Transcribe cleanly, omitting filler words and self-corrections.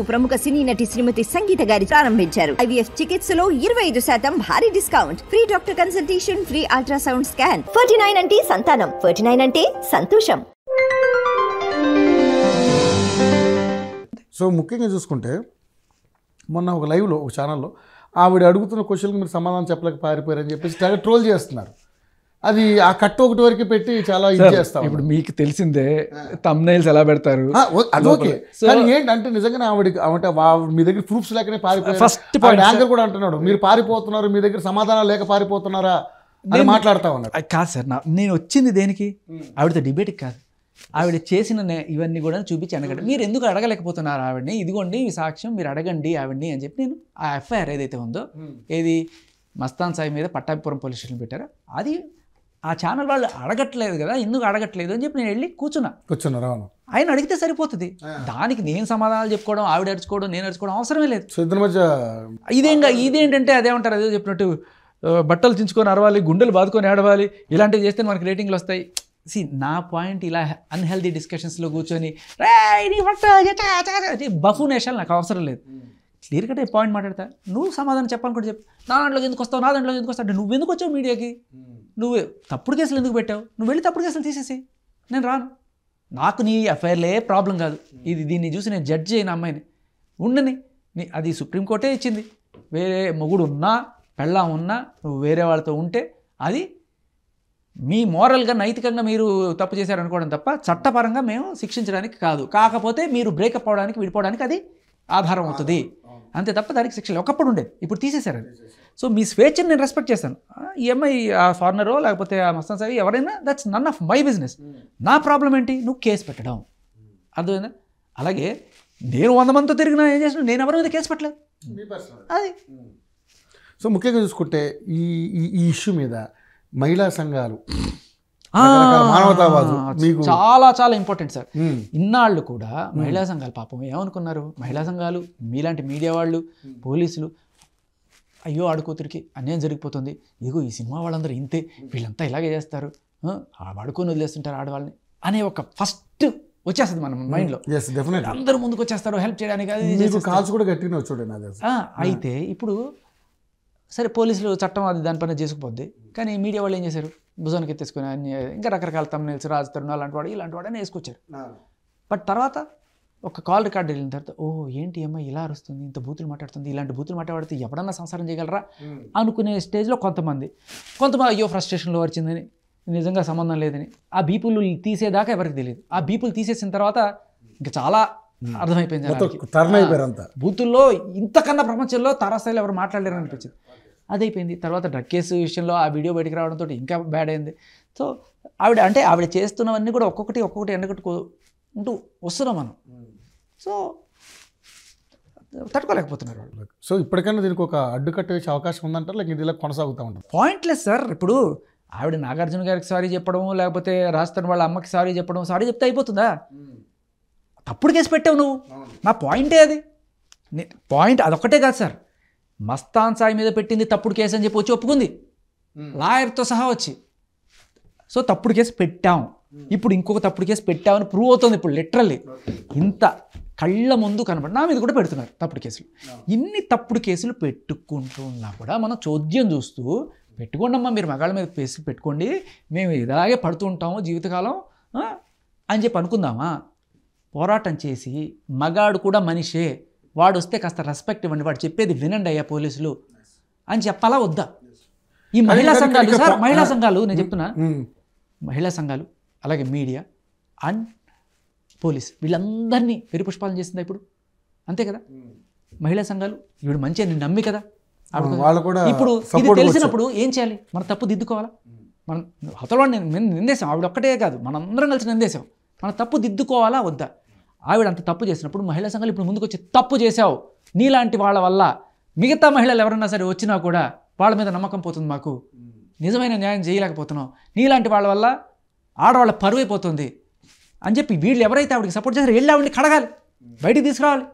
ప్రముఖ సినీ నటి శ్రీమతి సంగీత గారి ప్రారంభించారు. IVF చికిత్సలో 25% భారీ discount, free doctor consultation, free ultrasound scan. 49 అంటే సంతానం, 49 అంటే సంతోషం. సో ముఖ్యంగా చూసుకుంటే మొన్న ఒక లైవ్లో ఒక ఛానల్లో ఆవిడ అడుగుతున్న క్వశ్చన్కి మీరు సమాధానం చెప్పలేక పారిపోయారని చెప్పేసి చాలా ట్రోల్ చేస్తున్నారు. అది ఆ కట్ ఒకటి వరకు పెట్టి చాలా ఇది చేస్తాం. ఇప్పుడు మీకు తెలిసిందే థంబ్నైల్స్ ఎలా పెడతారు, అది ఓకే. కానీ ఏంటంటే నిజంగానే ఆవిడ మీ దగ్గర ప్రూఫ్స్ లేకనే పారిపోయారు. ఫస్ట్ యాంకర్ కూడా అంటున్నాడు మీరు పారిపోతున్నారు, మీ దగ్గర సమాధానం లేక పారిపోతున్నారా అని మాట్లాడుతా ఉన్నారు. కాదు సార్, నేను వచ్చింది దేనికి? ఆవిడతో డిబేట్కి కాదు. ఆవిడ చేసిన ఇవన్నీ కూడా చూపించి అనగండి. మీరు ఎందుకు అడగలేకపోతున్నారు ఆవిడని? ఇదిగోండి ఈ సాక్ష్యం, మీరు అడగండి ఆవిడని అని చెప్పి నేను ఆ FIR ఏదైతే ఉందో, ఏది మస్తాన్ సాయి మీద పట్టాభిపురం పోలీస్ స్టేషన్ పెట్టారో, అది ఆ ఛానల్ వాళ్ళు అడగట్లేదు కదా, ఎందుకు అడగట్లేదు అని చెప్పి నేను వెళ్ళి కూర్చున్నారు. ఆయన అడిగితే సరిపోతుంది. దానికి నేను సమాధానాలు చెప్పుకోవడం, ఆవిడ అరుచుకోవడం, నేను అరుచుకోవడం అవసరమే లేదు. ఇదేంటంటే అదేమంటారు, అదే చెప్పినట్టు బట్టలు చించుకొని అరవాలి, గుండెలు బాదుకొని ఏడవాలి, ఇలాంటివి చేస్తే మనకి రేటింగ్లు వస్తాయి. నా పాయింట్ ఇలా అన్హెల్దీ డిస్కషన్స్లో కూర్చొని బఫూన్ వేషాలు నాకు అవసరం లేదు. క్లియర్ కట్ పాయింట్ మాట్లాడతా, నువ్వు సమాధానం చెప్పాలని కూడా చెప్పు. నా దాంట్లోకి ఎందుకు వస్తావు, నా దాంట్లోకి ఎందుకు వస్తావు అంటే నువ్వు ఎందుకు వచ్చావు మీడియాకి, నువ్వు తప్పుడు కేసులు ఎందుకు పెట్టావు, నువ్వు వెళ్ళి తప్పుడు కేసులు తీసేసి, నేను రాను. నాకు నీ FIRలే ప్రాబ్లం కాదు. దీన్ని చూసి నేను జడ్జ్ చేయను అమ్మాయిని, ఉండని. అది సుప్రీంకోర్టే ఇచ్చింది. వేరే మొగుడు ఉన్నా పెళ్ళాం ఉన్నా నువ్వు వేరే వాళ్ళతో ఉంటే అది మీ మోరల్గా నైతికంగా మీరు తప్పు చేశారనుకోవడం తప్ప చట్టపరంగా మేము శిక్షించడానికి కాదు. కాకపోతే మీరు బ్రేకప్ అవడానికి విడిపోవడానికి అది ఆధారం అవుతుంది అంతే తప్ప దానికి శిక్షలు ఒకప్పుడు ఉండేది, ఇప్పుడు తీసేశారు అది. సో మీ స్వేచ్ఛను నేను రెస్పెక్ట్ చేస్తాను. EMI ఆ ఫారినరో లేకపోతే ఆ మస్తాన్ సాయి ఎవరైనా, that's none of my business. నా ప్రాబ్లం ఏంటి, నువ్వు కేసు పెట్టడం, అర్థమైందా? అలాగే నేను 100 మందితో తిరిగినా ఏం చేసినా నేను ఎవరి మీద కేసు పెట్టలేదు అది. సో ముఖ్యంగా చూసుకుంటే ఈ ఇష్యూ మీద మహిళా సంఘాలు, మానవతావాదు చాలా చాలా ఇంపార్టెంట్ సార్. ఇన్నాళ్ళు కూడా మహిళా సంఘాలు పాపం ఏమనుకున్నారు, మహిళా సంఘాలు మీలాంటి మీడియా వాళ్ళు, పోలీసులు, అయ్యో ఆడుకూతురికి అన్యాయం జరిగిపోతుంది, ఇదిగో ఈ సినిమా వాళ్ళందరూ ఇంతే, వీళ్ళంతా ఇలాగే చేస్తారు, వాడుకొని వదిలేస్తుంటారు ఆడవాళ్ళని అనే ఒక ఫస్ట్ వచ్చేస్తుంది మన మైండ్లో. అందరూ ముందుకు వచ్చేస్తారు హెల్ప్ చేయడానికి. అయితే ఇప్పుడు సరే పోలీసులు చట్టం అది దానిపైన చేసుకుపోద్ది, కానీ మీడియా వాళ్ళు ఏం చేశారు, భుజానికి ఎత్తేసుకుని అన్ని ఇంకా రకరకాల తమ్ముళ్ళు, రాజ్ తరుణ్ అలాంటి వాడు ఇలాంటి వాడని వేసుకొచ్చారు. బట్ తర్వాత ఒక కాల్ రికార్డ్ వెళ్ళిన తర్వాత, ఏంటి అమ్మాయి ఇలా అరుస్తుంది, ఇంత బూతులు మాట్లాడుతుంది, ఇలాంటి బూతులు మాట్లాడితే ఎవడన్నా సంసారం చేయగలరా అనుకునే స్టేజ్లో కొంతమంది అయ్యో ఫ్రస్ట్రేషన్లో వచ్చిందని, నిజంగా సంబంధం లేదని ఆ బీపులు తీసేదాకా ఎవరికి తెలియదు. ఆ బీపులు తీసేసిన తర్వాత ఇంకా చాలా అర్థమైపోయింది, బూతుల్లో ఇంతకన్నా ప్రపంచంలో తారాస్థాయిలో ఎవరు మాట్లాడలేరు అనిపించింది. అదైపోయింది. తర్వాత డ్రగ్ కేసు విషయంలో ఆ వీడియో బయటికి రావడంతో ఇంకా బ్యాడ్ అయింది. సో ఆవిడ చేస్తున్నవన్నీ కూడా ఒక్కొక్కటి ఎండగట్టుకుంటూ వస్తున్నాం మనం. సో తట్టుకోలేకపోతున్నారు వాళ్ళు. సో ఇప్పటికైనా దీనికి ఒక అడ్డుకట్ట వేసే అవకాశం ఉందంటారు, లేక ఇది ఇలా కొనసాగుతూ ఉంటుంది? Pointless sir. ఇప్పుడు ఆవిడ నాగార్జున గారికి సారీ చెప్పడం, లేకపోతే రాజస్థాన్ వాళ్ళ అమ్మకి సారీ చెప్పడం, సారీ చెప్తే అయిపోతుందా? తప్పుడు కేసు పెట్టావు నువ్వు, నా పాయింటే అది. పాయింట్ అదొక్కటే కాదు సార్, మస్తాన్ సాయి మీద పెట్టింది తప్పుడు కేసు అని చెప్పి వచ్చి ఒప్పుకుంది లాయర్తో సహా వచ్చి. సో తప్పుడు కేసు పెట్టాం, ఇప్పుడు ఇంకొక తప్పుడు కేసు పెట్టామని ప్రూవ్ అవుతుంది. ఇప్పుడు లిటరల్లీ ఇంత కళ్ళ ముందు కనబడి నా మీద కూడా పెడుతున్నారు తప్పుడు కేసులు. ఇన్ని తప్పుడు కేసులు పెట్టుకుంటున్నా కూడా మనం చోద్యం చూస్తూ, పెట్టుకోండమ్మా మీరు మగాళ్ళ మీద కేసులు పెట్టుకోండి, మేము ఇలాగే పడుతూ ఉంటాము జీవితకాలం అని చెప్పి అనుకుందామా? పోరాటం చేసి మగాడు కూడా మనిషే, వాడు వస్తే కాస్త రెస్పెక్ట్ ఇవ్వండి, వాడు చెప్పేది వినండి అయ్యా పోలీసులు అని చెప్పాలా వద్దా? ఈ మహిళా సంఘాలు సార్, మహిళా సంఘాలు నేను చెప్తున్నా, మహిళా సంఘాలు అలాగే మీడియా అండ్ పోలీస్ వీళ్ళందరినీ పెరిపుష్పాలను చేసిందా ఇప్పుడు? అంతే కదా. మహిళా సంఘాలు ఇప్పుడు మంచిగా నేను నమ్మి కదా. ఇప్పుడు ఇది తెలిసినప్పుడు ఏం చేయాలి? మన తప్పు దిద్దుకోవాలా? మనం అవతలవాడిని నిందేశాం, ఆవిడ ఒక్కటే కాదు మనందరం కలిసి నిందేశాం, మన తప్పు దిద్దుకోవాలా వద్దా? ఆవిడ అంత తప్పు చేసినప్పుడు మహిళా సంఘాలు ఇప్పుడు ముందుకు వచ్చి తప్పు చేశావు, నీలాంటి వాళ్ళ వల్ల మిగతా మహిళలు ఎవరన్నా సరే వచ్చినా కూడా వాళ్ళ మీద నమ్మకం పోతుంది, మాకు నిజమైన న్యాయం చేయలేకపోతున్నాం, నీలాంటి వాళ్ళ వల్ల ఆడవాళ్ళ పరువైపోతుంది అని చెప్పి వీళ్ళు ఎవరైతే ఆవిడకి సపోర్ట్ చేస్తారో వెళ్ళి ఆవిడని కడగాలి, బయటికి తీసుకురావాలి.